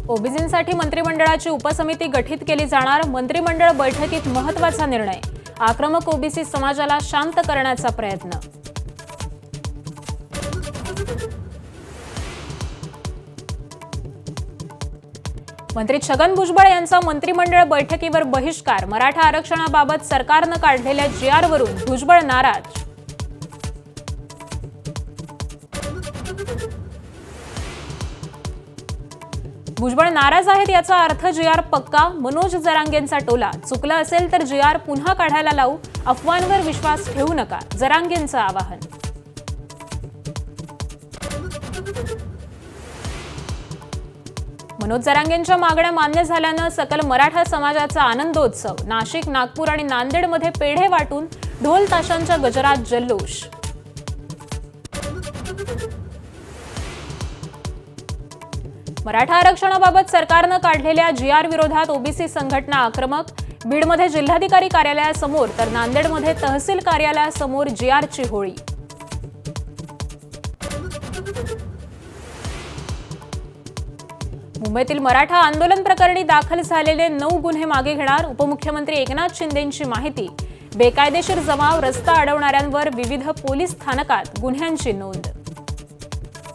ओबीसींसाठी मंत्रिमंडळाची उपसमिती गठीत केली जाणार। मंत्रिमंडळ बैठकीत महत्त्वाचा निर्णय। आक्रमक ओबीसी समाजाला शांत करण्याचा प्रयत्न। मंत्री छगन भुजबळ यांचा मंत्रिमंडळ बैठकीवर बहिष्कार। मराठा आरक्षणाबाबत सरकारने काढलेल्या जीआरवरून भुजबळ नाराज। भुजबळ नाराज आहेत याचा अर्थ जीआर पक्का। मनोज जरांगेंचा टोला। चुकलं असेल तर जीआर पुन्हा काढायला लावू। अफवांवर विश्वास ठेवू नका, जरांगेंचं आवाहन। मनोज जरांगेंच्या मागण्या मान्य झाल्यानं सकल मराठा समाजाचा आनंदोत्सव। नाशिक, नागपूर आणि नांदेडमध्ये पेढे वाटून ढोल ताशांच्या गजरात जल्लोष। मराठा आरक्षणाबाबत सरकारने काढलेल्या जीआर विरोधात ओबीसी संघटना आक्रमक। बीडमध्ये जिल्हाधिकारी कार्यालयासमोर तर नांदेडमध्ये तहसील कार्यालयासमोर जीआरची होळी। मुंबईतील मराठा आंदोलन प्रकरणी दाखल झालेले 9 गुन्हे मागे घेणार। उपमुख्यमंत्री एकनाथ शिंदेंची माहिती। बेकायदेशीर जमाव, रस्ता अडवणाऱ्यांवर विविध पोलीस स्थानकात गुन्ह्यांची नोंद।